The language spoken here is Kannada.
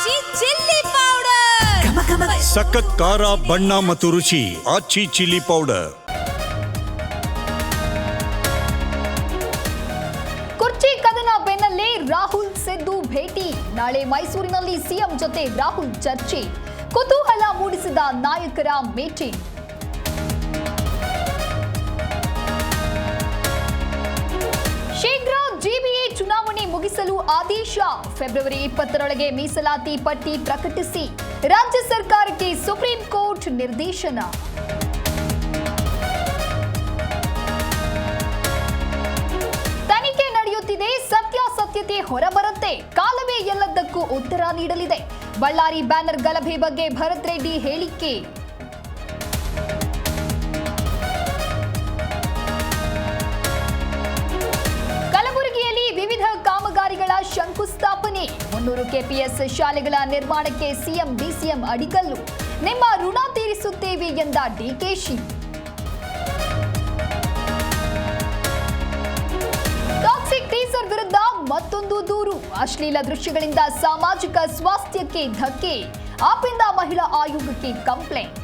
ಆಚಿ ಚಿಲ್ಲಿ ಪೌಡರ್ ಸಖತ್ ಖಾರ ಬಣ್ಣ ಮತ್ತು ರುಚಿ ಆಚಿ ಚಿಲ್ಲಿ ಪೌಡರ್. ಕುರ್ಚಿ ಕದನ ಬೆನ್ನಲ್ಲೇ ರಾಹುಲ್ ಸಿದ್ದು ಭೇಟಿ. ನಾಳೆ ಮೈಸೂರಿನಲ್ಲಿ ಸಿಎಂ ಜೊತೆ ರಾಹುಲ್ ಚರ್ಚೆ. ಕುತೂಹಲ ಮೂಡಿಸಿದ ನಾಯಕರ ಮೀಟಿಂಗ್. ಶೀಘ್ರ ಜಿಬಿಎ ಚುನಾವಣೆ ಮುಗಿಸಲು ಆದೇಶ. ಫೆಬ್ರವರಿ 20ರೊಳಗೆ ಮೀಸಲಾತಿ ಪಟ್ಟಿ ಪ್ರಕಟಿಸಿ ರಾಜ್ಯ ಸರ್ಕಾರಕ್ಕೆ ಸುಪ್ರೀಂ ಕೋರ್ಟ್ ನಿರ್ದೇಶನ. ತನಿಖೆ ನಡೆಯುತ್ತಿದೆ, ಸತ್ಯಾಸತ್ಯತೆ ಹೊರಬರುತ್ತೆ, ಕಾಲವೇ ಎಲ್ಲದಕ್ಕೂ ಉತ್ತರ ನೀಡಲಿದೆ. ಬಳ್ಳಾರಿ ಬ್ಯಾನರ್ ಗಲಭೆ ಬಗ್ಗೆ ಭರತ್ ರೆಡ್ಡಿ ಹೇಳಿಕೆ. ಕಲಬುರಗಿಯಲ್ಲಿ ವಿವಿಧ ಕಾಮಗಾರಿಗಳ ಶಂಕುಸ್ಥಾಪನೆ. 300 ಕೆಪಿಎಸ್ ಶಾಲೆಗಳ ನಿರ್ಮಾಣಕ್ಕೆ ಸಿಎಂ ಡಿಸಿಎಂ ಅಡಿಗಲ್ಲು. ನಿಮ್ಮ ಋಣ ತೀರಿಸುತ್ತೇವೆ ಎಂದ ಡಿಕೆಶಿ. ಟಾಕ್ಸಿಕ್ ಟೀಸರ್ ವಿರುದ್ಧ ಮತ್ತೊಂದು ದೂರು. ಅಶ್ಲೀಲ ದೃಶ್ಯಗಳಿಂದ ಸಾಮಾಜಿಕ ಸ್ವಾಸ್ಥ್ಯಕ್ಕೆ ಧಕ್ಕೆ. ಆಪಿಂದ ಮಹಿಳಾ ಆಯೋಗಕ್ಕೆ ಕಂಪ್ಲೇಂಟ್.